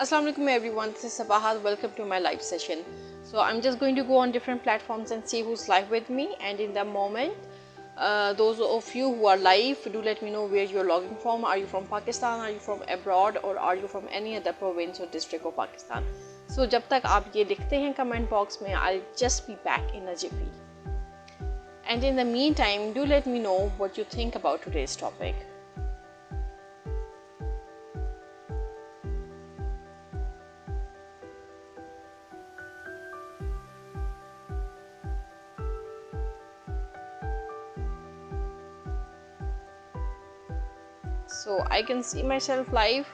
Assalamualaikum everyone, this is Sabahat. Welcome to my live session. So I'm just going to go on different platforms and see who's live with me, and in the moment those of you who are live, do let me know where you're logging from. Are you from Pakistan, are you from abroad, or are you from any other province or district of Pakistan? So जब तक आप ये लिखते हैं comment box में, I'll just be back in a jiffy. And in the meantime, do let me know what you think about today's topic. So I can see myself live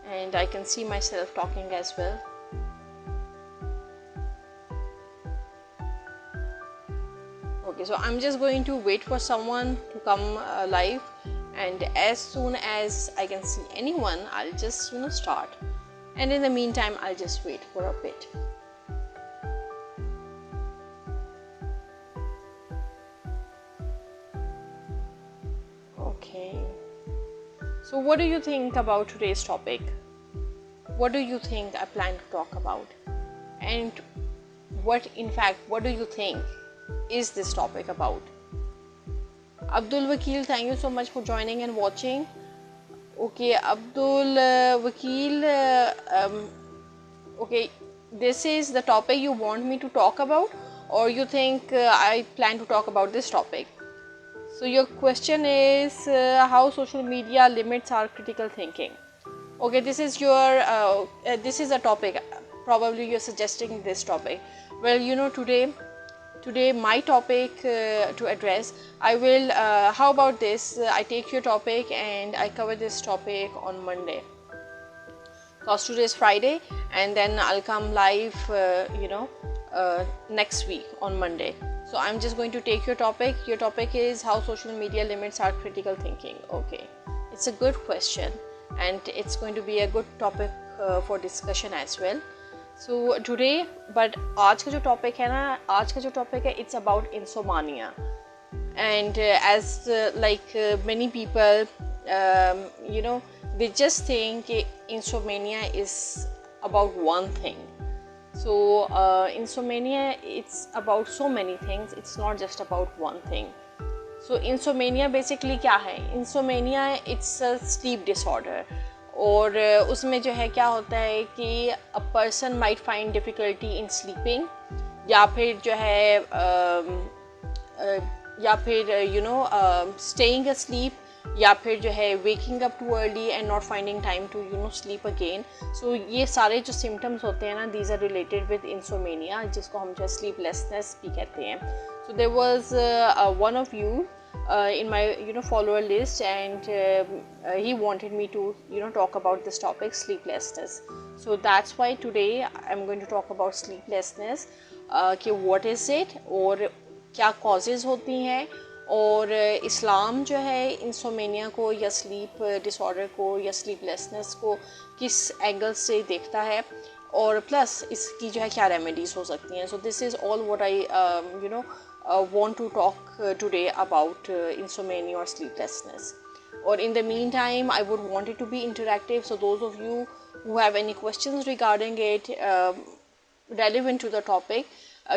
and I can see myself talking as well. Okay, so I'm just going to wait for someone to come live, and as soon as I can see anyone, I'll just start. And in the meantime, I'll just wait for a bit. Okay. So what do you think about today's topic? What do you think I plan to talk about? And what do you think is this topic about? Abdul Wakil, thank you so much for joining and watching. Okay, Abdul Wakil, okay, this is the topic you want me to talk about, or you think I plan to talk about this topic? So your question is how social media limits our critical thinking. Okay, this is your this is a topic. Probably you're suggesting this topic. Well, today my topic to address, I will. How about this? I take your topic and I cover this topic on Monday. Cause today is Friday, and then I'll come live. Next week on Monday. So I'm just going to take your topic. Your topic is how social media limits our critical thinking. Okay, it's a good question, and it's going to be a good topic for discussion as well. So today, but आज का जो topic है ना, आज का जो topic है, it's about insomnia, and as many people, they just think insomnia is about one thing. So insomnia, it's about so many things, it's not just about one thing. So insomnia basically क्या है? Insomnia, it's a sleep disorder, और उसमें जो है क्या होता है कि a person might find difficulty in sleeping, या फिर जो है या फिर staying asleep, या फिर जो है waking up too early and not finding time to sleep again. So ये सारे जो symptoms होते हैं ना, these are related with insomnia, जिसको हम जो sleeplessness भी कहते हैं. So there was one of you in my follower list, and he wanted me to talk about this topic, sleeplessness. So that's why today I'm going to talk about sleeplessness, कि what is it, और क्या causes होती हैं, और इस्लाम जो है insomnia को या स्लीप डिसऑर्डर को या स्लीपलेसनेस को किस एंगल से देखता है, और प्लस इसकी जो है क्या रेमेडीज़ हो सकती हैं. सो this is all what I want to talk today about insomnia or sleeplessness. Or in the meantime, I would want it to be interactive, so those of you who have any questions regarding it relevant to the topic,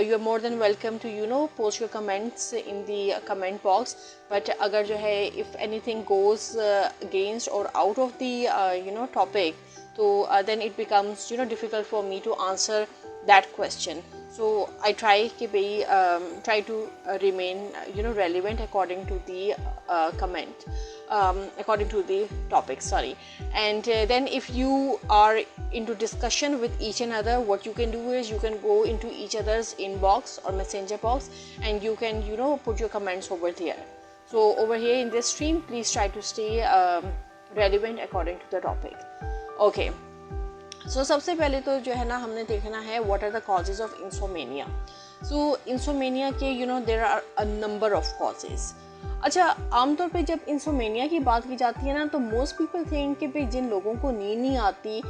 you are more than welcome to post your comments in the comment box. But agar jo hai, if anything goes against or out of the topic, so then it becomes difficult for me to answer that question. So I try to remain relevant according to the comment, according to the topic, sorry. And then if you are into discussion with each another, what you can do is you can go into each other's inbox or messenger box, and you can put your comments over there. So over here in this stream, please try to stay relevant according to the topic. Okay. So सबसे पहले तो जो है ना, हमने देखना है what are the causes of insomnia. So insomnia के there are a number of causes. अच्छा, आमतौर पे जब insomnia की बात की जाती है ना, तो most people think कि भाई जिन लोगों को नींद नहीं आती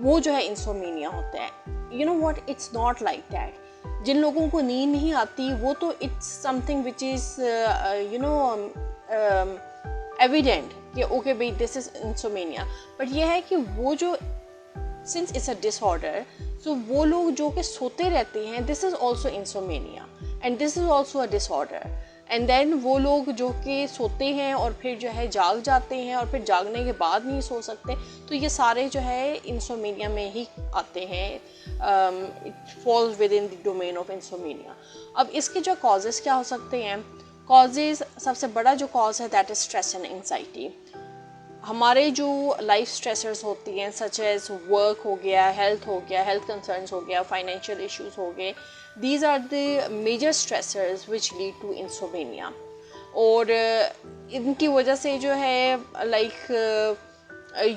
वो जो है insomnia होता है. You know what, it's not like that. जिन लोगों को नींद नहीं आती वो तो it's something which is evident कि okay भाई this is insomnia. But ये है कि वो जो since it's a disorder, so वो लोग जो कि सोते रहते हैं, this is also insomnia and this is also a disorder. And then वो लोग जो कि सोते हैं और फिर जो है जाग जाते हैं और फिर जागने के बाद नहीं सो सकते, तो ये सारे जो है इंसोमेनिया में ही आते हैं। It falls with in the domain of insomnia. अब इसके जो कॉजेज़ क्या हो सकते हैं? कॉजेज़, सबसे बड़ा जो कॉज है that is stress and anxiety. हमारे जो लाइफ स्ट्रेसर्स होती हैं, सच एज वर्क हो गया, हेल्थ हो गया, हेल्थ कंसर्न्स हो गया, फाइनेंशियल इश्यूज हो गए, these are the major stressors which lead to insomnia. और इनकी वजह से जो है like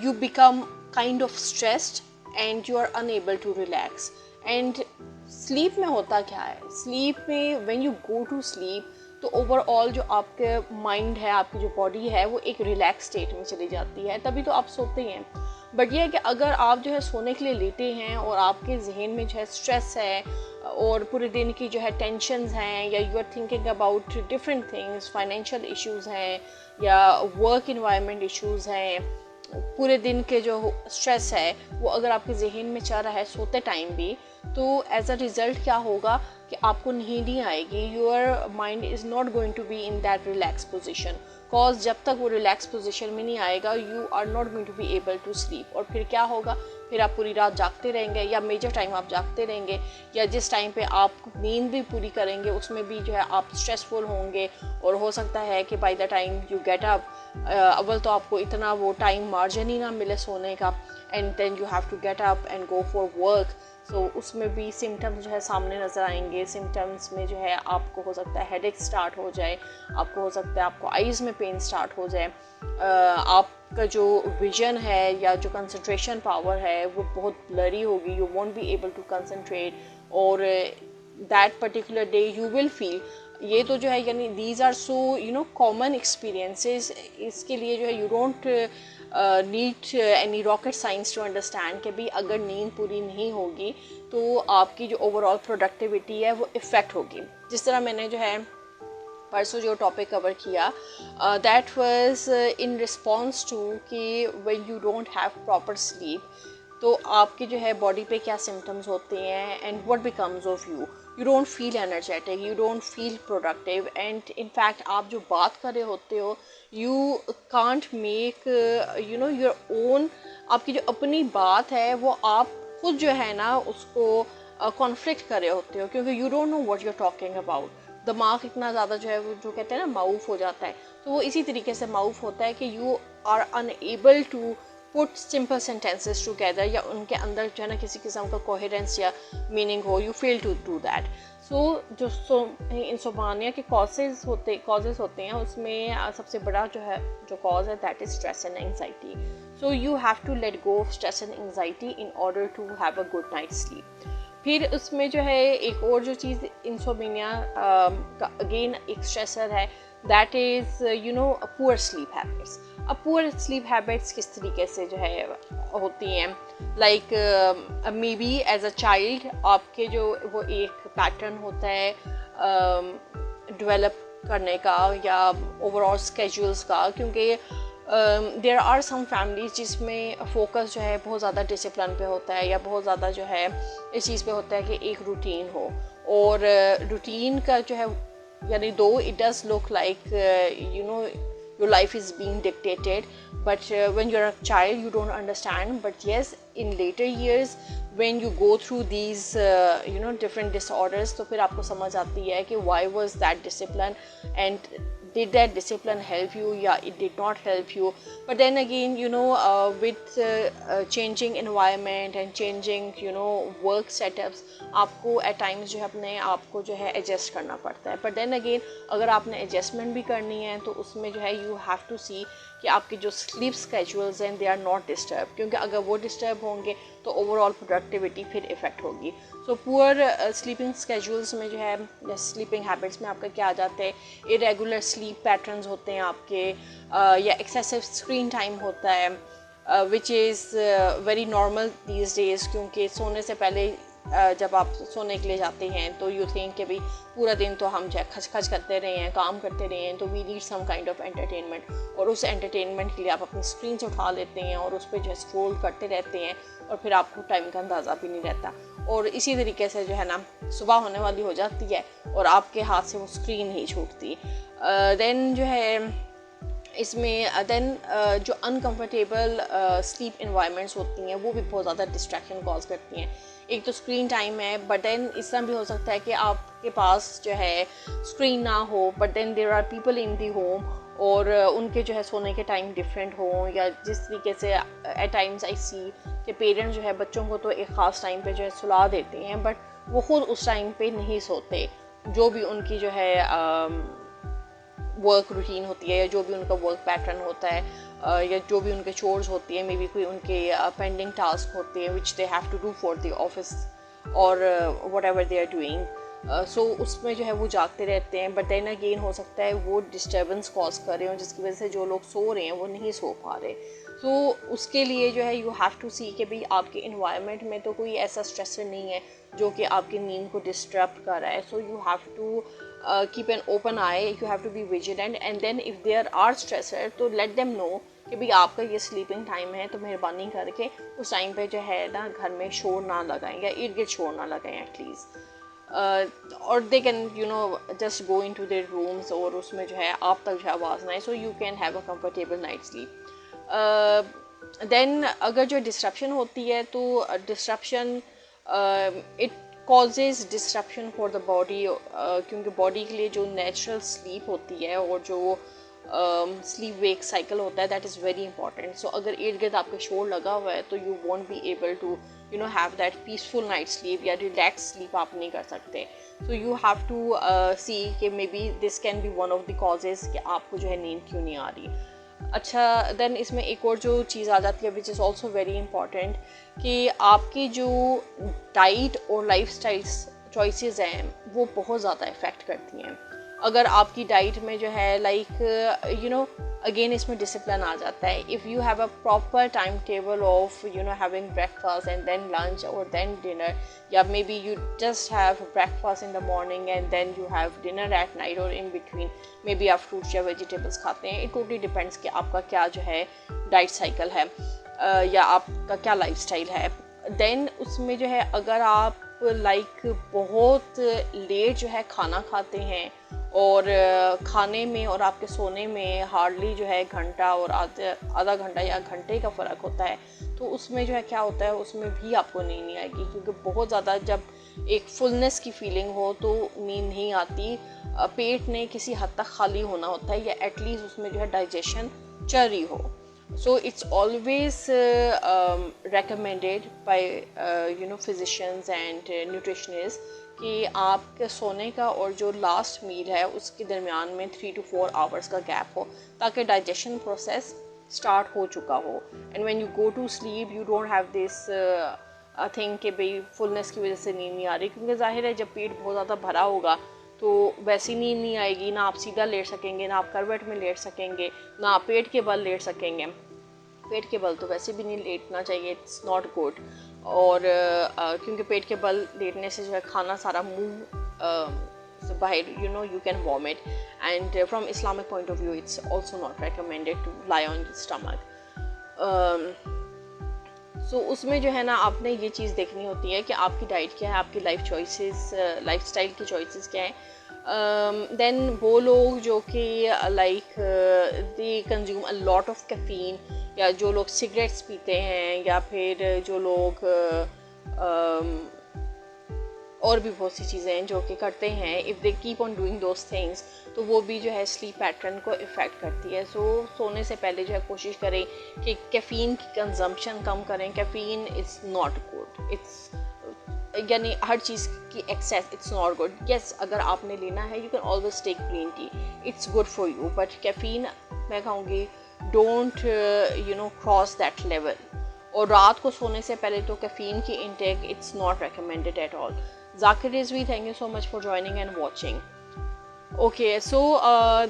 you become kind of stressed and you are unable to relax. And sleep में होता क्या है? स्लीप में when you go to sleep, तो ओवरऑल जो आपके माइंड है, आपकी जो बॉडी है, वो एक रिलैक्स स्टेट में चली जाती है, तभी तो आप सोते हैं। बट ये है कि अगर आप जो है सोने के लिए लेटे हैं और आपके जहन में जो है स्ट्रेस है और पूरे दिन की जो है टेंशन्स हैं, या you are thinking about different things, financial issues हैं या वर्क इन्वायरमेंट इश्यूज़ हैं, पूरे दिन के जो स्ट्रेस है वो अगर आपके जहन में चल रहा है सोते टाइम भी, तो एज अ रिज़ल्ट क्या होगा कि आपको नींद नहीं आएगी। Your mind is not going to be in that relax position, cause जब तक वो रिलैक्स पोजीशन में नहीं आएगा, you are not going to be able to sleep. और फिर क्या होगा? फिर आप पूरी रात जागते रहेंगे, या मेजर टाइम आप जागते रहेंगे, या जिस टाइम पे आप नींद भी पूरी करेंगे उसमें भी जो है आप स्ट्रेसफुल होंगे। और हो सकता है कि by the time you get up, अव्वल तो आपको इतना वो टाइम मार्जिन ही ना मिले सोने का, and then you have to get up and go for work. So उसमें भी सिम्टम्स जो है सामने नज़र आएंगे। सिम्टम्स में जो है आपको हो सकता है हेडेक स्टार्ट हो जाए, आपको हो सकता है आपको आईज़ में पेन स्टार्ट हो जाए, आपका जो विजन है या जो कंसंट्रेशन पावर है वो बहुत ब्लरी होगी, you won't be able to concentrate, और that particular day you will feel, ये तो जो है यानी these are so common experiences. इसके लिए जो है you don't need any rocket science to understand कि भाई अगर नींद पूरी नहीं होगी तो आपकी जो ओवरऑल प्रोडक्टिविटी है वो इफ़ेक्ट होगी। जिस तरह मैंने जो है परसों जो टॉपिक कवर किया, that was in response to कि when you don't have proper sleep, तो आपके जो है बॉडी पे क्या सिम्टम्स होते हैं and what becomes of you. You don't feel energetic, you don't feel productive, and in fact आप जो बात कर रहे होते हो you can't make your own, आपकी जो अपनी बात है वो आप खुद जो है ना उसको कॉन्फ्लिक्ट कर रहे होते हो, क्योंकि you don't know what you are talking about. दिमाग इतना ज़्यादा जो है वो जो कहते हैं ना माउफ हो जाता है, तो वो इसी तरीके से माउफ होता है कि you are unable to put simple sentences together, या उनके अंदर जो है ना किसी किस्म का कोहेरेंस या मीनिंग हो, you fail to do that. So जो इंसोमानिया के कॉजेज होते हैं उसमें सबसे बड़ा जो कॉज है that is stress and anxiety. So you have to let go of stress and anxiety in order to have a good night sleep. फिर उसमें जो है एक और जो चीज़ इंसोमेनिया का अगेन एक स्ट्रेसर है, that is poor sleep habits. अब पुअर स्लीप हैबिट्स किस तरीके से जो है होती हैं, like maybe as a child आपके जो वो एक पैटर्न होता है डेवलप करने का या ओवरऑल स्केड्यूल्स का, क्योंकि देयर आर सम फैमिलीज जिसमें फोकस जो है बहुत ज़्यादा डिसिप्लिन पे होता है, या बहुत ज़्यादा जो है इस चीज़ पे होता है कि एक रूटीन हो, और रूटीन का जो है यानी दो it does look like your life is being dictated, but when you're a child you don't understand, but yes in later years when you go through these different disorders, तो फिर आपको समझ आती है कि why was that discipline and did that discipline help you, yeah it did not help you. But then again with changing environment and changing work setups, आपको at times जो है अपने आप को जो है adjust करना पड़ता है। But then again अगर आपने adjustment भी करनी है तो उसमें जो है you have to see कि आपके जो sleep schedules हैं they are not disturbed, क्योंकि अगर वो disturb होंगे तो overall productivity फिर effect होगी। So poor sleeping schedules में जो है या sleeping habits में आपका क्या आ जाता है, irregular sleep patterns होते हैं आपके, या excessive screen time होता है, which is very normal these days, क्योंकि सोने से पहले जब आप सोने के लिए जाते हैं तो यू थिंक कि भाई पूरा दिन तो हम जो है खच खच करते रहे हैं, काम करते रहे हैं, तो we need some kind of entertainment, और उस एंटरटेनमेंट के लिए आप अपनी स्क्रीन से उठा लेते हैं और उस पर जो है स्क्रॉल करते रहते हैं और फिर आपको टाइम का अंदाज़ा भी नहीं रहता, और इसी तरीके से जो है ना सुबह होने वाली हो जाती है और आपके हाथ से वो स्क्रीन नहीं छूटती। देन जो है इसमें जो अनकम्फर्टेबल स्लीप इन्वायरमेंट्स होती हैं वो भी बहुत ज़्यादा डिस्ट्रैक्शन कॉज करती हैं। एक तो स्क्रीन टाइम है, बट देन इस तरह भी हो सकता है कि आपके पास जो है स्क्रीन ना हो, but then there are people in the home और उनके जो है सोने के टाइम डिफरेंट हों, या जिस तरीके से एट टाइम्स आई सी कि पेरेंट्स जो है बच्चों को तो एक ख़ास टाइम पे जो है सुला देते हैं, बट वो ख़ुद उस टाइम पे नहीं सोते, जो भी उनकी जो है वर्क रूटीन होती है या जो भी उनका वर्क पैटर्न होता है या जो भी उनके चोर्स होती है, मे बी कोई उनके पेंडिंग टास्क होते हैं which they have to do for the office और whatever they are doing, so उसमें जो है वो जागते रहते हैं, बट देन अगेन हो सकता है वो डिस्टर्बेंस कॉज कर रहे हो जिसकी वजह से जो लोग सो रहे हैं वो नहीं सो पा रहे। तो उसके लिए जो है यू हैव टू सी कि भाई आपके इन्वायरमेंट में तो कोई ऐसा स्ट्रेसर नहीं है जो कि आपकी नींद को डिस्टर्ब कर रहा है, so you have to keep an open eye, you have to be vigilant, and then if there are stressor तो let them know कि भाई आपका ये स्लीपिंग टाइम है, तो मेहरबानी करके उस टाइम पे जो है ना घर में शोर ना लगाएं या इर्द गिर्द शोर ना लगाएं एटलीस्ट, और they can you know just go into their rooms और उसमें जो है आप तक जो है आवाज़ ना आए, so you can have a comfortable night sleep. Then अगर जो डिस्ट्रप्शन होती है तो disruption it causes disruption for the body, क्योंकि बॉडी के लिए जो नेचुरल स्लीप होती है और जो स्लीप वेक साइकिल होता है that is very important. So अगर इर्द गिर्द आपके शोर लगा हुआ है तो you won't be able to you know have that peaceful night sleep या रिलैक्स स्लीप आप नहीं कर सकते। So you have to see कि maybe this can be one of the causes कि आपको जो है नींद क्यों नहीं आ रही। अच्छा, देन इसमें एक और जो चीज़ आ जाती है which is also very important कि आपकी जो डाइट और लाइफस्टाइल चॉइसेस हैं वो बहुत ज़्यादा इफ़ेक्ट करती हैं। अगर आपकी डाइट में जो है लाइक यू नो अगेन इसमें डिसिप्लिन आ जाता है, if you have a proper time table of you know having breakfast and then lunch और देन डिनर, या maybe you just have breakfast in the morning and then you have dinner at night और in between maybe आप fruits या vegetables खाते हैं, it totally depends कि आपका क्या जो है डाइट साइकिल है या आपका क्या लाइफस्टाइल है। देन उसमें जो है अगर आप लाइक बहुत लेट जो है खाना खाते हैं और खाने में और आपके सोने में हार्डली जो है घंटा और आधा घंटा या घंटे का फ़र्क होता है, तो उसमें जो है क्या होता है उसमें भी आपको नींद नहीं आएगी, क्योंकि बहुत ज़्यादा जब एक फुलनेस की फीलिंग हो तो नींद नहीं आती, पेट ने किसी हद तक खाली होना होता है या एटलीस्ट उसमें जो है डाइजेशन चल रही हो। So it's always recommended by you know physicians and nutritionists कि आपके सोने का और जो लास्ट मील है उसके दरमियान में 3 to 4 आवर्स का गैप हो ताकि डाइजेशन प्रोसेस स्टार्ट हो चुका हो, and when you go to sleep you don't have this thing कि भाई फुलनेस की वजह से नींद नहीं आ रही, क्योंकि जाहिर है जब पेट बहुत ज़्यादा भरा होगा तो वैसी नींद नहीं आएगी, ना आप सीधा लेट सकेंगे, ना आप करवट में लेट सकेंगे, ना आप पेट के बल लेट सकेंगे। पेट के बल तो वैसे भी नहीं लेटना चाहिए, इट्स नॉट गुड, और क्योंकि पेट के बल लेटने से जो है खाना सारा मुंह बाहर you know you can vomit, and from Islamic point of view it's also not recommended to lie on the stomach. So उसमें जो है ना आपने ये चीज़ देखनी होती है कि आपकी डाइट क्या है, आपकी लाइफ चॉइसेस लाइफस्टाइल की चॉइसेस क्या हैं। देन वो लोग जो कि like they consume a lot of caffeine, या जो लोग सिगरेट्स पीते हैं, या फिर जो लोग और भी बहुत सी चीज़ें हैं जो कि करते हैं, if they keep on doing those things तो वो भी जो है स्लीप पैटर्न को इफ़ेक्ट करती है। सो सोने से पहले जो है कोशिश करें कि कैफ़ीन की कंजम्पशन कम करें। Caffeine is not good, it's यानी हर चीज़ की excess it's not good. Yes, अगर आपने लेना है you can always take green tea, it's good for you, but caffeine मैं कहूँगी don't you know cross that level. और रात को सोने से पहले तो कैफ़ीन की intake it's not recommended at all. Zakir Rizvi, thank you so much for joining and watching. Okay, so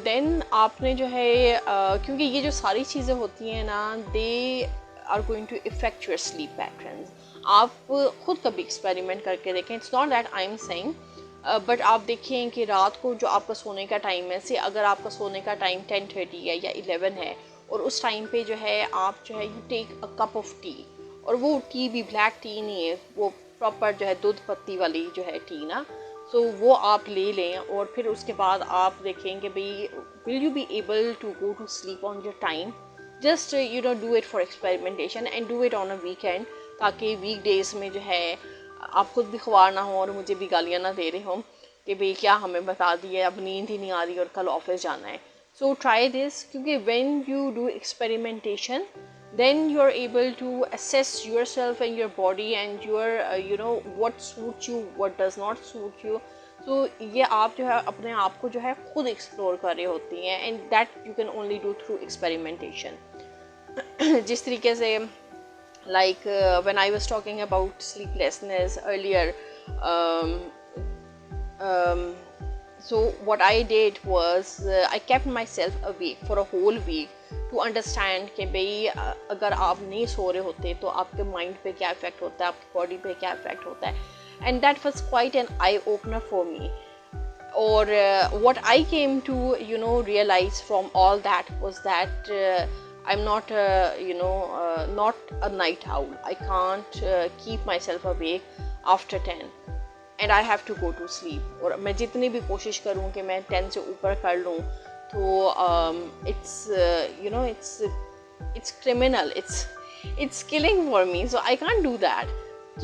then आपने जो है क्योंकि ये जो सारी चीज़ें होती हैं ना दे are going to affect your sleep patterns. आप खुद कभी एक्सपेरिमेंट करके देखें. It's not that I am saying, but आप देखें कि रात को जो आपका सोने का टाइम है, से अगर आपका सोने का टाइम 10:30 है या 11 है, और उस टाइम पे जो है आप जो है you take a cup of tea, और वो टी भी ब्लैक टी नहीं है, वो प्रॉपर जो है दूध पत्ती वाली जो है टी ना, सो वो आप ले लें. और फिर उसके बाद आप देखेंगे भाई will you be able to go to sleep on your time. Just you know do it for experimentation and do it on a weekend, ताकि वीक डेज़ में जो है आप खुद भी ख्वार ना हो और मुझे भी गालियाँ ना दे रहे हों कि भाई क्या हमें बता दिया, अब नींद ही नहीं आ रही और कल ऑफिस जाना है. सो ट्राई दिस, क्योंकि when you do experimentation then you're able to assess yourself and your body and your you know what suits you, what does not suit you. So ये आप जो है अपने आप को जो है खुद एक्सप्लोर कर रही होती हैं, and that you can only do through experimentation. जिस तरीके से like when I was talking about sleeplessness earlier, so what I did was I kept myself awake for a whole week to understand कि भाई अगर आप नहीं सो रहे होते तो आपके माइंड पे क्या इफेक्ट होता है, आपकी बॉडी पे क्या इफेक्ट होता है. And that was quite an eye opener for me. और what I came to realize from all that was that I'm not not a night owl. I can't keep myself awake after 10 and I have to go to sleep. और मैं जितनी भी कोशिश करूँ कि मैं 10 से ऊपर कर लूँ, तो it's criminal, it's killing for me, so I can't do that.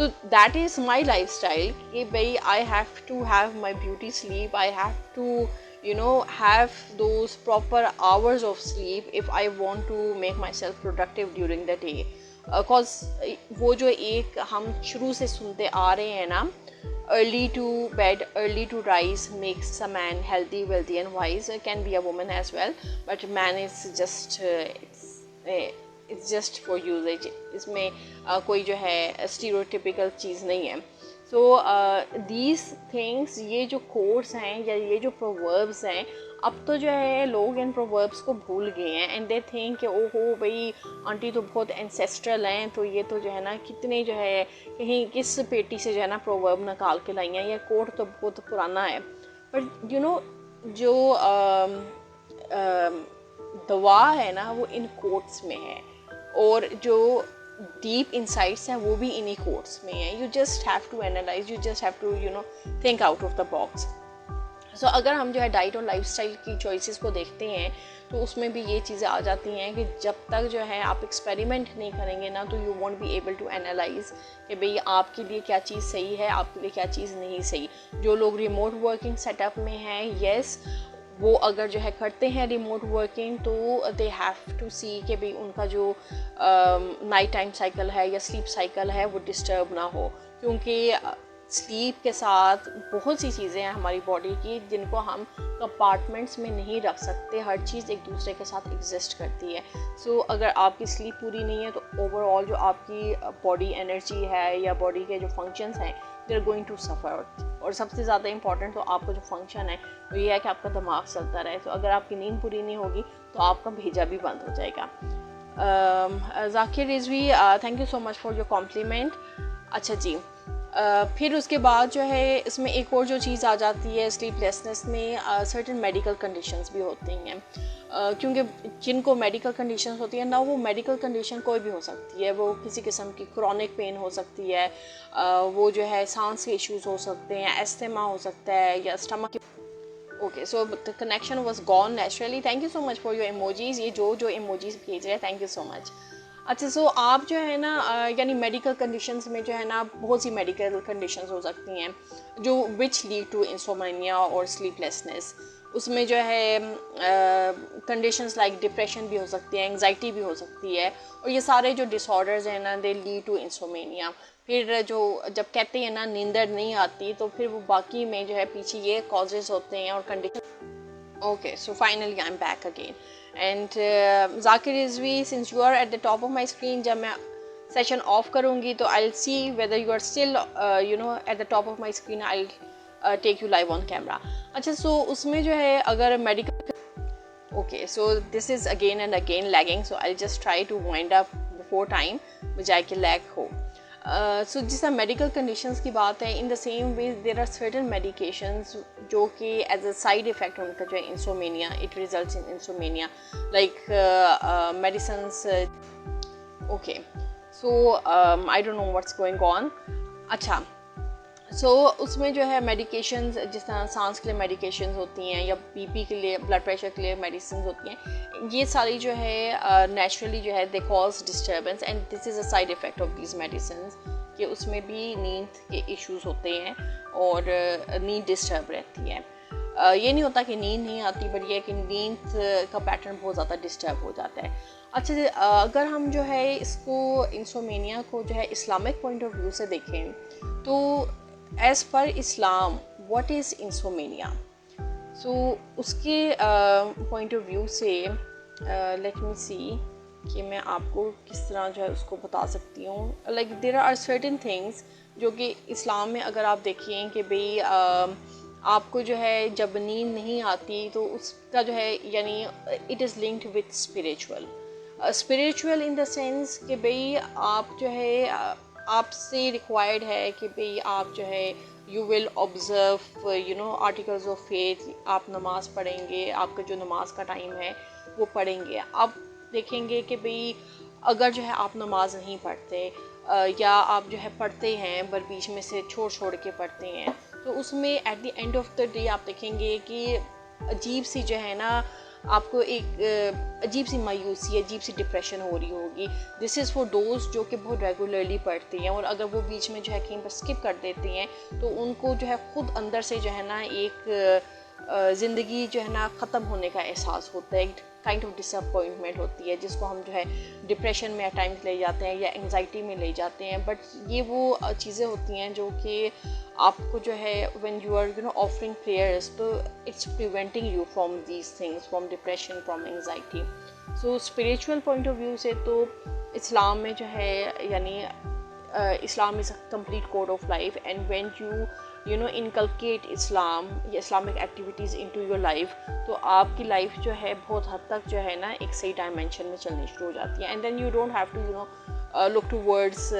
So that is my lifestyle कि भाई I have to have my beauty sleep, I have to have those proper hours of sleep if I want to make myself productive during the day. Cause वो जो एक हम शुरू से सुनते आ रहे हैं ना, early to bed, early to rise makes a man healthy, wealthy and wise. It can be a woman as well, but man is just it's just for usage. इसमें कोई जो है stereotypical चीज़ नहीं है. So these things, ये जो quotes हैं या ये जो proverbs हैं, अब तो जो है लोग इन proverbs को भूल गए हैं, and they think कि ओहो भाई आंटी तो बहुत ancestral हैं, तो ये तो जो है ना कितने जो है कहीं किस पेटी से जो है ना proverb निकाल के लाई हैं, ये quote तो बहुत पुराना है. But जो दवा है ना वो इन quotes में है, और जो डीप इंसाइट्स हैं वो भी इन्हीं कोट्स में है. You just have to analyse, you just have to think out of the box. So अगर हम जो है डाइट और लाइफस्टाइल की चॉइसेस को देखते हैं तो उसमें भी ये चीज़ें आ जाती हैं कि जब तक जो है आप एक्सपेरिमेंट नहीं करेंगे ना, तो you won't be able to analyse कि भाई आपके लिए क्या चीज़ सही है, आपके लिए क्या चीज़ नहीं सही. जो लोग रिमोट वर्किंग सेटअप में हैं, येस, वो अगर जो है करते हैं रिमोट वर्किंग, तो दे हैव टू सी कि भाई उनका जो नाइट टाइम साइकिल है या स्लीप साइकिल है वो डिस्टर्ब ना हो, क्योंकि स्लीप के साथ बहुत सी चीज़ें हैं हमारी बॉडी की जिनको हम कंपार्टमेंट्स में नहीं रख सकते. हर चीज़ एक दूसरे के साथ एग्जिस्ट करती है. सो अगर आपकी स्लीप पूरी नहीं है तो ओवरऑल जो आपकी बॉडी एनर्जी है या बॉडी के जो फंक्शंस हैं they are going to suffer. और सबसे ज़्यादा इंपॉर्टेंट तो आपका जो फंक्शन है वो ये है कि आपका दिमाग चलता रहे. तो अगर आपकी नींद पूरी नहीं होगी तो आपका भेजा भी बंद हो जाएगा. Zakir Rizvi, thank you so much for your compliment. अच्छा जी, फिर उसके बाद जो है इसमें एक और जो चीज़ आ जाती है स्लीपलेसनेस में, सर्टेन मेडिकल कंडीशंस भी होती हैं. क्योंकि जिनको मेडिकल कंडीशंस होती हैं ना, वो मेडिकल कंडीशन कोई भी हो सकती है. वो किसी किस्म की क्रॉनिक पेन हो सकती है, वो जो है सांस के इश्यूज हो सकते हैं, एस्थमा हो सकता है, या stomach. Okay, so the connection was gone naturally. Thank you so much for your emojis. ये जो इमोजीज भेज रहे हैं, थैंक यू सो मच. अच्छा, सो आप जो है ना यानी मेडिकल कंडीशंस में जो है ना बहुत सी मेडिकल कंडीशंस हो सकती हैं जो विच लीड टू इंसोमेनिया और स्लीपलेसनेस. उसमें जो है कंडीशंस लाइक डिप्रेशन भी हो सकती है, एंग्जाइटी भी हो सकती है, और ये सारे जो डिसऑर्डर्स हैं ना दे लीड टू इंसोमेनिया. फिर जो जब कहते हैं ना नींदर नहीं आती, तो फिर वो बाकी में जो है पीछे ये कॉजेज़ होते हैं और condition. Okay, so finally I'm back again. And Zakir Rizvi, since you are at the top of my screen, जब मैं session off करूँगी तो I'll see whether you are still at the top of my screen. I'll take you live on camera. अच्छा, so उसमें जो है अगर medical. Okay, so this is again and again lagging, so I'll just try to wind up before time, बजाय कि lack हो। सो जिस तरह मेडिकल कंडीशंस की बात है, in the same way there are certain medications जो कि एज अ साइड इफ़ेक्ट उनका जो है insomnia, it results in insomnia, like medicines. Okay, so I don't know what's going on. अच्छा, सो उसमें जो है मेडिकेशंस, जिस तरह सांस के लिए मेडिकेशंस होती हैं या बीपी के लिए, ब्लड प्रेशर के लिए मेडिसिन होती हैं, ये सारी जो है नेचुरली जो है they cause disturbance and this is a side effect of these medicine, कि उसमें भी नींद के इश्यूज होते हैं और नींद डिस्टर्ब रहती है। ये नहीं होता कि नींद नहीं आती, बट ये कि नींद का पैटर्न बहुत ज़्यादा डिस्टर्ब हो जाता है। अच्छा, अगर हम जो है इसको इंसोमेनिया को जो है इस्लामिक पॉइंट ऑफ व्यू से देखें तो as per Islam what is insomnia, so उसके पॉइंट ऑफ व्यू से लेट मी सी कि मैं आपको किस तरह जो है उसको बता सकती हूँ। Like there are certain things जो कि इस्लाम में अगर आप देखिए कि भाई आपको जो है जब नींद नहीं आती तो उसका जो है यानी it is linked with spiritual in the sense कि भाई आप जो है आपसे रिक्वायर्ड है कि भाई आप जो है you will observe you know articles of faith, आप नमाज पढ़ेंगे, आपका जो नमाज का टाइम है वो पढ़ेंगे। आप देखेंगे कि भाई अगर जो है आप नमाज नहीं पढ़ते या आप जो है पढ़ते हैं पर बीच में से छोड़ के पढ़ते हैं, तो उसमें at the end of the day आप देखेंगे कि अजीब सी जो है ना आपको एक अजीब सी मायूसी, अजीब सी डिप्रेशन हो रही होगी। दिस इज़ फॉर दोज जो कि बहुत रेगुलरली पढ़ती हैं, और अगर वो बीच में जो है कहीं पर स्किप कर देती हैं तो उनको जो है ख़ुद अंदर से जो है ना एक ज़िंदगी जो है ना ख़त्म होने का एहसास होता है, काइंड ऑफ डिसअपॉइंटमेंट होती है, जिसको हम जो है डिप्रेशन में एट टाइम्स ले जाते हैं या एंग्जाइटी में ले जाते हैं। बट ये वो चीज़ें होती हैं जो कि आपको जो है when you are offering prayers, तो it's preventing you from these things, from depression, from anxiety. So spiritual point of view से तो इस्लाम में जो है यानी Islam is a complete code of life, and when you know inculcate Islam या Islamic activities into your life, तो आपकी life जो है बहुत हद तक जो है ना एक सही डायमेंशन में चलनी शुरू हो जाती है। And then you don't have to look towards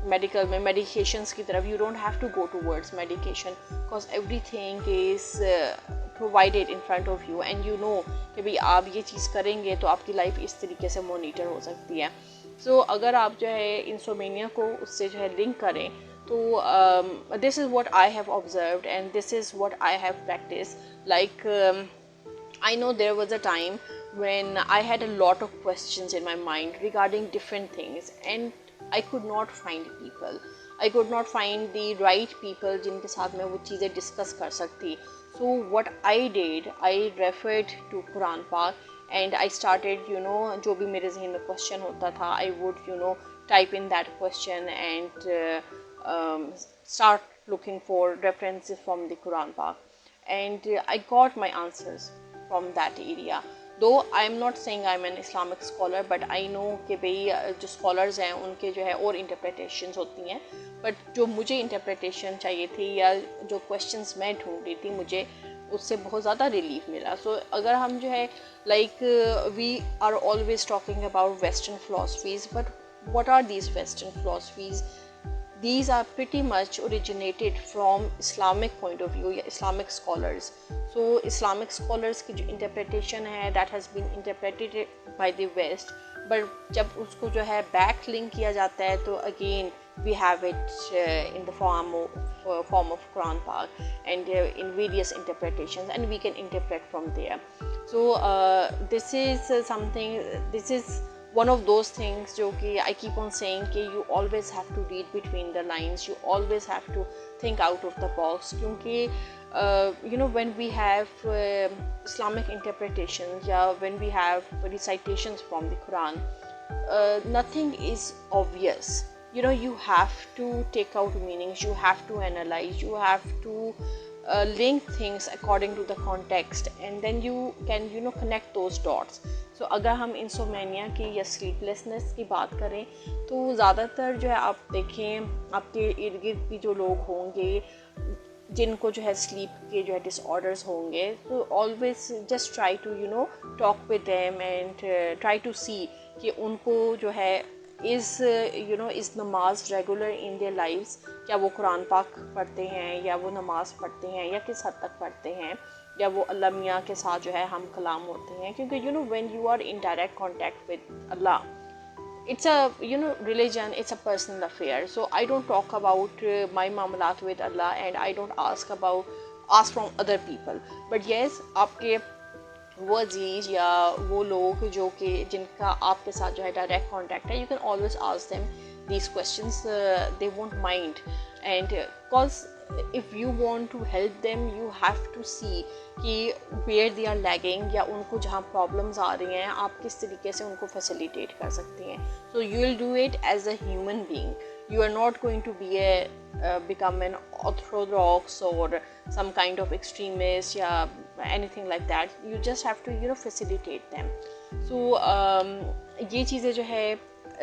medical में मेडिकेशंस की तरफ, you don't have to go towards medication because everything is provided in front of you, and you know कि भाई आप ये चीज़ करेंगे तो आपकी लाइफ इस तरीके से मॉनिटर हो सकती है। सो अगर आप जो है इंसोमेनिया को उससे जो है लिंक करें तो this is what I have observed and this is what I have practice. Like I know there was a time when I had a lot of questions in my mind regarding different things, and I could not find people. I could not find the right people जिनके साथ मैं वो चीज़ें discuss कर सकती। So what I did, I referred to Quran Pak and I started, you know, जो भी मेरे ज़हन में क्वेश्चन होता था, I would, you know, type in that question and start looking for references from the Quran Pak, and I got my answers from that area. Though I am not saying I am an Islamic scholar, but I know कि भाई जो scholars हैं उनके जो है और interpretations होती हैं, but जो मुझे interpretation चाहिए थी या जो questions मैं ढूंढ रही थी, मुझे उससे बहुत ज़्यादा रिलीफ मिला। सो अगर हम जो है like we are always talking about western philosophies, but what are these Western philosophies? These are pretty much originated from Islamic point of view या Islamic scholars. So Islamic scholars की जो interpretation है that has been interpreted by the West, but जब उसको जो है back link किया जाता है तो again we have it in the form of Quran Pak and in various interpretations, and we can interpret from there. So this is something, this is one of those things जो कि I keep on saying कि you always have to read between the lines, you always have to think out of the box, क्योंकि you know when we have Islamic interpretations या when we have recitations from the Quran, nothing is obvious. You know, you have to take out meanings, you have to analyze, you have to link things according to the context, and then you can, you know, connect those dots. So अगर हम insomnia की या sleeplessness की बात करें तो ज़्यादातर जो है आप देखें आपके इर्द गिर्द भी जो लोग होंगे जिनको जो है स्लीप के जो है डिसऑर्डर्स होंगे, तो always just try to talk with them and try to see कि उनको जो है इस नमाज रेगुलर इन देयर लाइव्स, क्या वो कुरान पाक पढ़ते हैं या वो नमाज पढ़ते हैं या किस हद तक पढ़ते हैं, या वो अल्लाह मियाँ के साथ जो है हम कलाम होते हैं, क्योंकि when you are in direct contact with Allah, it's a religion, it's a personal affair, so I don't talk about my मामलात with Allah and I don't ask from other people, but yes आपके वो अजीज या वो लोग जो कि जिनका आपके साथ जो है डायरेक्ट कॉन्टैक्ट है, you can always ask them these questions, they won't mind, and cause if you want to help them you have to see कि where they are lagging या उनको जहाँ problems आ रही हैं आप किस तरीके से उनको facilitate कर सकती हैं. So you will do it as a human being. You are not going to be become an orthodox or some kind of extremist या anything like that. You just have to facilitate them. So ये चीज़ें जो है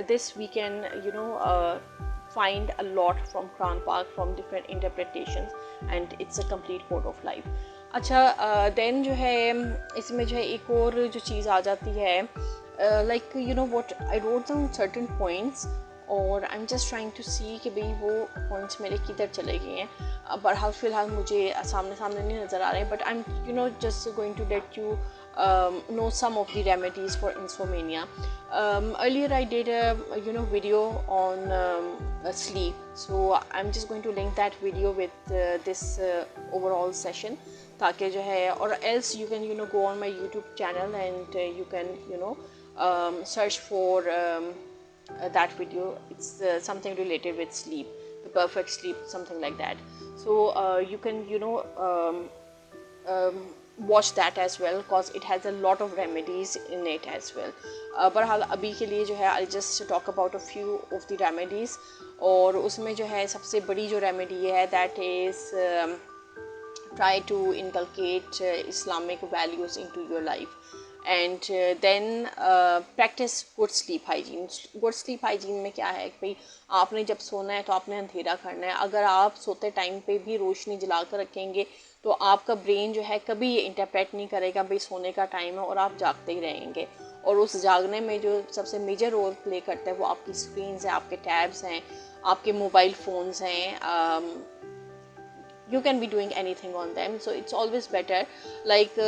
this we can find a lot from Quran Pak, from different interpretations, and it's a complete code of life. अच्छा then जो है इसमें जो है एक और जो चीज़ आ जाती है, like what I wrote down certain points और I am just trying to see कि भाई वो पॉइंट्स मेरे किधर चले गए हैं. बहरहाल फ़िलहाल मुझे सामने नहीं नज़र आ रहे हैं, but I am just going to let you know some of the remedies for insomnia. Earlier I did a video on sleep, so I'm just going to link that video with this overall session, ताकि जो है, और else you can go on my YouTube channel and you can search for that video. It's something related with sleep, the perfect sleep, something like that. So you can watch that as well, because it has a lot of remedies in it as well. बहरहाल अभी के लिए जो है I'll just talk about a few of the remedies, और उसमें जो है सबसे बड़ी जो remedy है that is try to inculcate Islamic values into your life, and then practice good sleep hygiene. Good sleep hygiene में क्या है कि भाई आपने जब सोना है तो आपने अंधेरा करना है. अगर आप सोते टाइम पे भी रोशनी जला कर रखेंगे तो आपका ब्रेन जो है कभी ये इंटरप्रेट नहीं करेगा भाई सोने का टाइम है, और आप जागते ही रहेंगे. और उस जागने में जो सबसे मेजर रोल प्ले करता है वो आपकी स्क्रीन्स हैं, आपके टैब्स हैं, आपके मोबाइल फ़ोन्स हैं. You can be doing anything on them, so it's always better. Like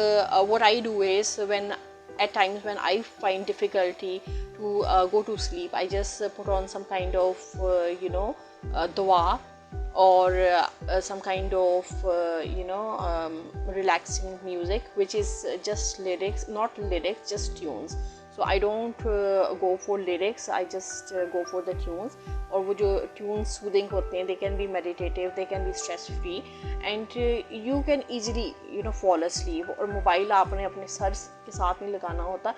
what I do is, at times when I find difficulty to go to sleep, I just put on some kind of dua, or some kind of relaxing music, which is just lyrics, not lyrics, just tunes. So I don't go for lyrics, I just go for the tunes. और वो जो tunes soothing होते हैं, they can be meditative, they can be stress free, and you can easily fall asleep. और mobile आपने अपने sir के साथ नहीं लगाना होता.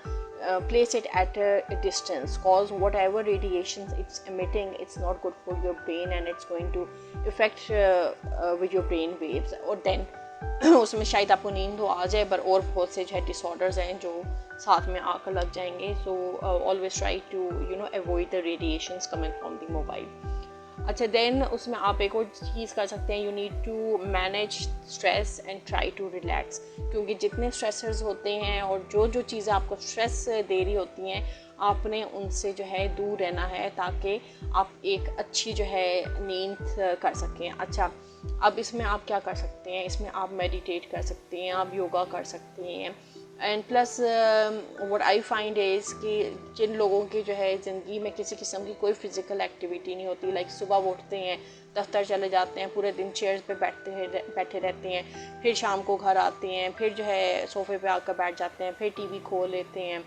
Place it at a distance, cause whatever radiations it's emitting, it's not good for your brain, and it's going to affect with your brain waves. और then उसमें शायद आपको नींद तो आ जाए, पर और बहुत से जो है डिसऑर्डर्स हैं जो साथ में आकर लग जाएंगे. So always try to avoid the radiations coming from the mobile. अच्छा, देन उसमें आप एक और चीज़ कर सकते हैं, you need to manage stress and try to relax. क्योंकि जितने स्ट्रेसर्स होते हैं और जो चीज़ें आपको स्ट्रेस दे रही होती हैं, आपने उनसे जो है दूर रहना है, ताकि आप एक अच्छी जो है नींद कर सकें. अच्छा, अब इसमें आप क्या कर सकते हैं, इसमें आप मेडिटेट कर सकते हैं, आप योगा कर सकते हैं. And plus what I find is कि जिन लोगों की जो है ज़िंदगी में किसी किस्म की कोई फिज़िकल एक्टिविटी नहीं होती, लाइक सुबह वो उठते हैं, दफ्तर चले जाते हैं, पूरे दिन चेयर्स पे बैठे रहते हैं, फिर शाम को घर आते हैं, फिर जो है सोफ़े पे आकर बैठ जाते हैं, फिर टीवी खोल लेते हैं,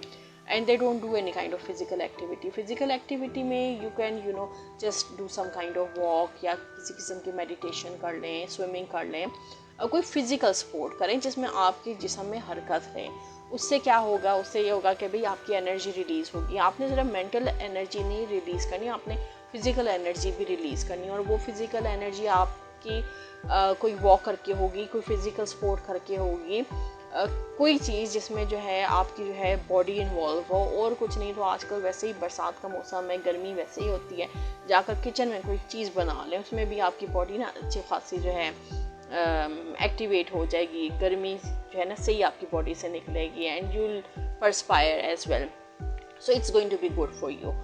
and they don't do any kind of physical activity में you can just do some kind of walk, या किसी किस्म की meditation कर लें, swimming कर लें, कोई फिज़िकल स्पोर्ट करें जिसमें आपके जिस्म में हरकत है. उससे क्या होगा, उससे ये होगा कि भाई आपकी एनर्जी रिलीज़ होगी. आपने सिर्फ मेंटल एनर्जी नहीं रिलीज़ करनी, आपने फ़िज़िकल एनर्जी भी रिलीज़ करनी, और वो फ़िज़िकल एनर्जी आपकी कोई वॉक करके होगी, कोई फ़िज़िकल स्पोर्ट करके होगी, कोई चीज़ जिसमें जो है आपकी जो है बॉडी इन्वॉल्व हो. और कुछ नहीं तो आजकल वैसे ही बरसात का मौसम है, गर्मी वैसे ही होती है, जाकर किचन में कोई चीज़ बना लें, उसमें भी आपकी बॉडी ना अच्छी खासी जो है एक्टिवेट हो जाएगी, गर्मी जो है ना सही आपकी बॉडी से निकलेगी and you will perspire as well, so it's going to be good for you.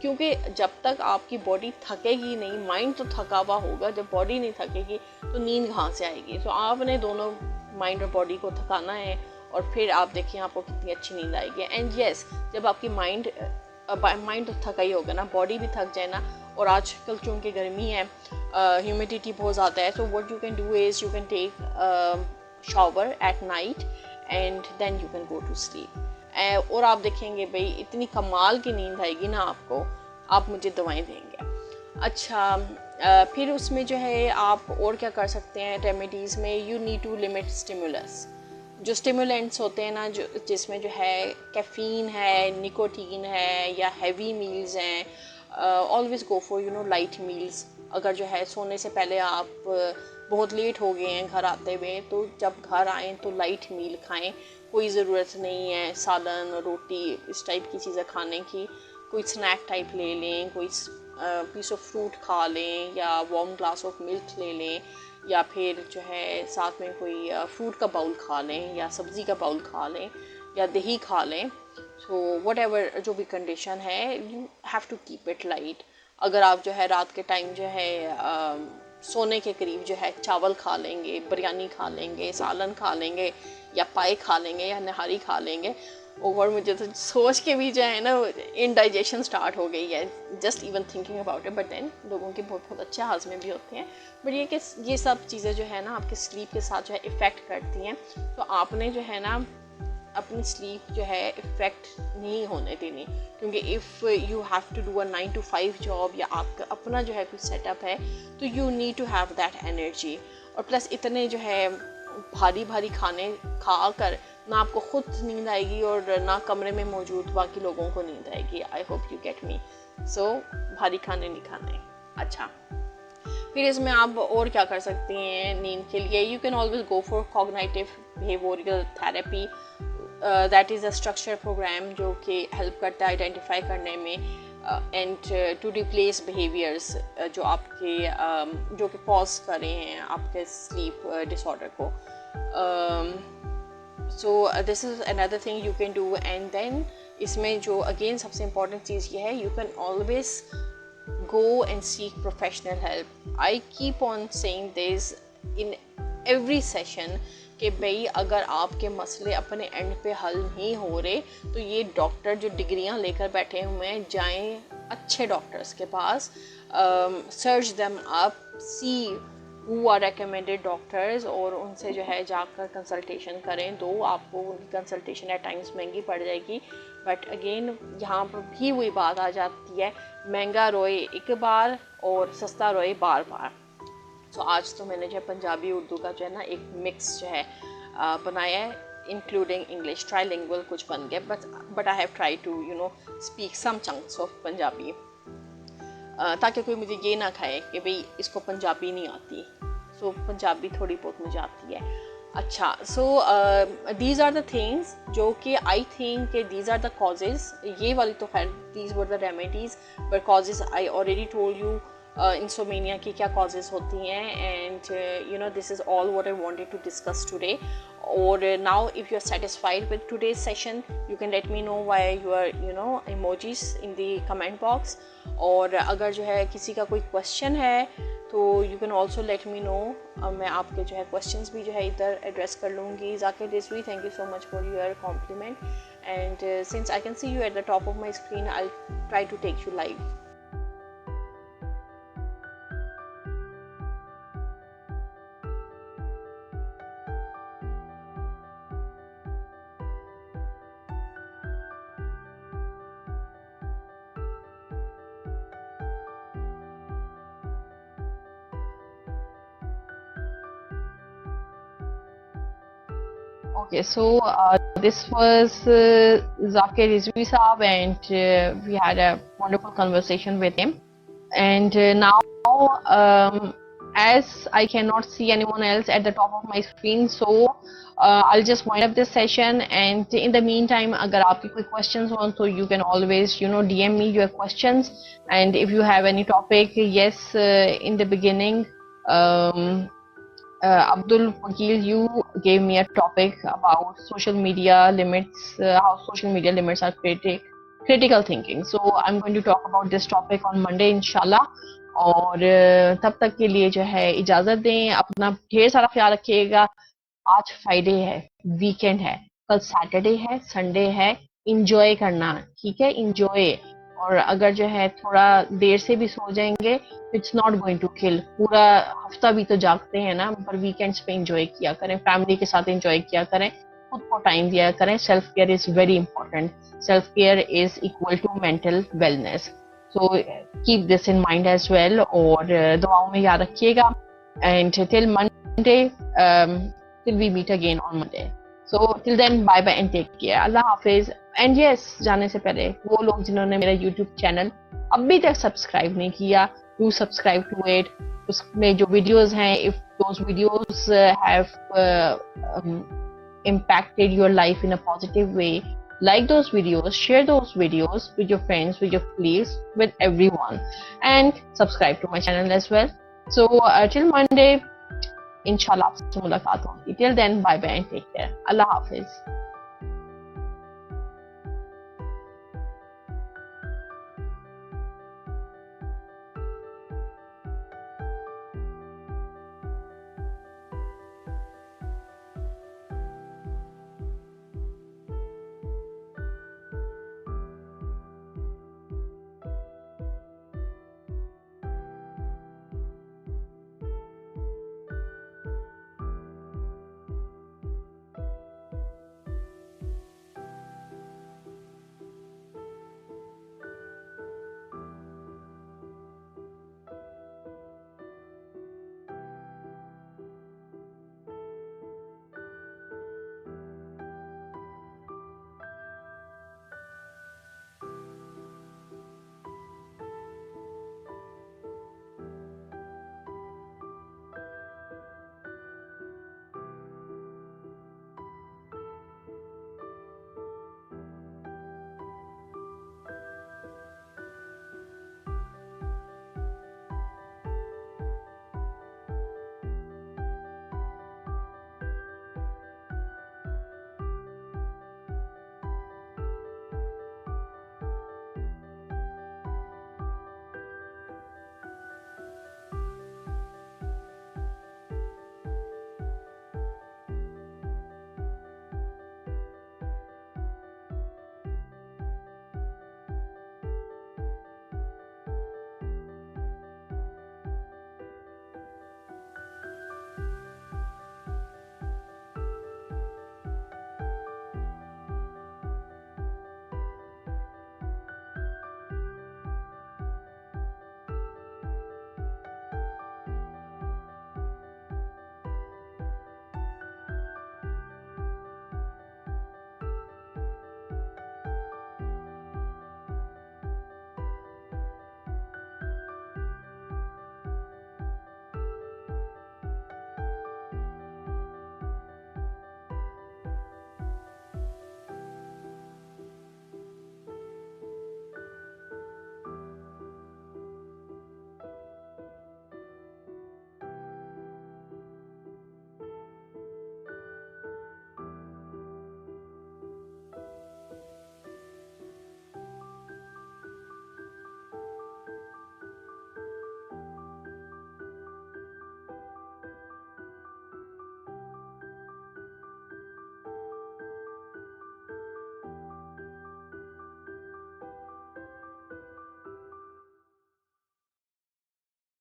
क्योंकि जब तक आपकी बॉडी थकेगी नहीं, माइंड तो थका हुआ होगा, जब बॉडी नहीं थकेगी तो नींद कहाँ से आएगी। तो आपने दोनों माइंड और बॉडी को थकाना है और फिर आप देखिए आपको कितनी अच्छी नींद आएगी। एंड येस, जब आपकी माइंड तो थका ही होगा ना, बॉडी भी थक जाए ना, और आजकल चूँकि गर्मी है, ह्यूमिडिटी बहुत ज़्यादा है, so what you can do is you can take shower at night and then you can go to sleep. और आप देखेंगे भाई इतनी कमाल की नींद आएगी ना आपको, आप मुझे दवाएं देंगे। अच्छा, फिर उसमें जो है आप और क्या कर सकते हैं रेमेडीज़ में, you need to limit stimulus. जो स्टिमुलेंट्स होते हैं ना, जो जिसमें जो है कैफ़ीन है, निकोटीन है या हैवी मील्स हैं, always go for light meals. अगर जो है सोने से पहले आप बहुत लेट हो गए हैं घर आते हुए, तो जब घर आएँ तो लाइट मील खाएं। कोई ज़रूरत नहीं है सालन रोटी इस टाइप की चीज़ें खाने की, कोई स्नैक टाइप ले लें, कोई पीस ऑफ फ्रूट खा लें या वार्म ग्लास ऑफ मिल्क ले लें, या फिर जो है साथ में कोई फ्रूट का बाउल खा लें या सब्ज़ी का बाउल खा लें या दही खा लें। सो वट एवर जो भी कंडीशन है, you have to keep it light. अगर आप जो है रात के टाइम जो है सोने के करीब जो है चावल खा लेंगे, बिरयानी खा लेंगे, सालन खा लेंगे या पाए खा लेंगे या नहारी खा लेंगे, और मुझे तो सोच के भी जो है ना इनडाइजेशन स्टार्ट हो गई है, just even thinking about it. But then लोगों के बहुत बहुत अच्छे हाजमे भी होते हैं, बट ये कि ये सब चीज़ें जो है ना आपके स्लीप के साथ जो है इफ़ेक्ट करती हैं। तो आपने जो है ना अपनी स्लीप जो है इफ़ेक्ट नहीं होने देनी, क्योंकि if you have to do a 9 to 5 job या आपका अपना जो है कुछ सेटअप है, तो you need to have that energy. और प्लस इतने जो है भारी भारी खाने खा कर ना आपको खुद नींद आएगी और ना कमरे में मौजूद बाकी लोगों को नींद आएगी। I hope you get me. So भारी खाने नहीं खाने। अच्छा, फिर इसमें आप और क्या कर सकती हैं नींद के लिए, you can always go for cognitive behavioural therapy. That is a structure programme जो कि हेल्प करता है आइडेंटिफाई करने में एंड टू रिप्लेस बिहेवियर्स जो आपके जो कि कॉज कर रहे हैं आपके स्लीप डिसऑर्डर को। So this is another thing you can do. And then इसमें जो अगेन सबसे इम्पॉर्टेंट चीज़ ये है, you can always go and seek professional help. I keep on saying this in every session कि भाई अगर आपके मसले अपने एंड पे हल नहीं हो रहे, तो ये डॉक्टर जो डिग्रियां लेकर बैठे हुए हैं, जाएं अच्छे डॉक्टर्स के पास, search them up, see who are recommended doctors, और उनसे जो है जाकर कंसल्टेशन करें। दो आपको उनकी कंसल्टेशन एट टाइम्स महंगी पड़ जाएगी, बट अगेन यहाँ पर भी वही बात आ जाती है, महंगा रोए एक बार और सस्ता रोए बार बार। तो आज तो मैंने जो है पंजाबी उर्दू का जो है ना एक मिक्स जो है बनाया है, इंक्लूडिंग इंग्लिश, ट्राइलिंगुअल कुछ बन गया, but I have try to speak some chunks of Punjabi, ताकि कोई मुझे ये ना खाए कि भाई इसको पंजाबी नहीं आती। सो पंजाबी थोड़ी बहुत मुझे आती है। अच्छा, so these are the things जो कि आई थिंक कि दीज आर द कॉजेज़। ये वाली तो खैर these were the remedies, but causes I already told you insomnia की क्या कॉजेज़ होती हैं। And this is all what I wanted to discuss today. और now if you are satisfied with today's session, you can let me know why your emojis in the comment box. और अगर जो है किसी का कोई क्वेश्चन है तो you can also let me no. मैं आपके जो है क्वेश्चंस भी जो है इधर एड्रेस कर लूँगी। Zakir Rizvi, thank you so much for your compliment, and since I can see you at the top of my screen, I try to take you live. Okay, so this was Zakir Rizvi Saab, and we had a wonderful conversation with him. And now, as I cannot see anyone else at the top of my screen, so I'll just wind up this session. And in the meantime, agar aapki koi questions ho, so you can always DM me your questions. And if you have any topic, yes, in the beginning Abdul Wakil, you gave me a topic about social media limits, how social media limits are critical thinking. So I'm going to talk about this topic on Monday, inshallah. और तब तक के लिए जो है इजाजत दें, अपना ढेर सारा ख्याल रखिएगा। आज फ्राइडे है, वीकेंड है, कल सैटरडे है, संडे है, इंजॉय करना, ठीक है, इंजॉय। और अगर जो है थोड़ा देर से भी सो जाएंगे, it's not going to kill. पूरा हफ्ता भी तो जागते हैं ना, पर वीकेंड्स पे इंजॉय किया करें, फैमिली के साथ इंजॉय किया करें, खुद को टाइम दिया करें। Self care is very important. Self care is equal to mental wellness. So keep this in mind as well, और दुआओं में याद रखिएगा। And till Monday, till we meet again on Monday. So till then, bye bye and take care. Allah Hafiz. And yes, जाने से पहले वो लोग जिन्होंने मेरा YouTube चैनल अभी तक सब्सक्राइब नहीं किया, do subscribe to it. उसमें जो वीडियोस हैं, if those videos have impacted your life in a positive way, like those videos, share those videos with your friends, with your colleagues, with everyone, and subscribe to my channel as well. So till Monday, इंशाल्लाह आपसे मुलाकात होगी। Till then, bye bye and take care. अल्लाह हाफिज।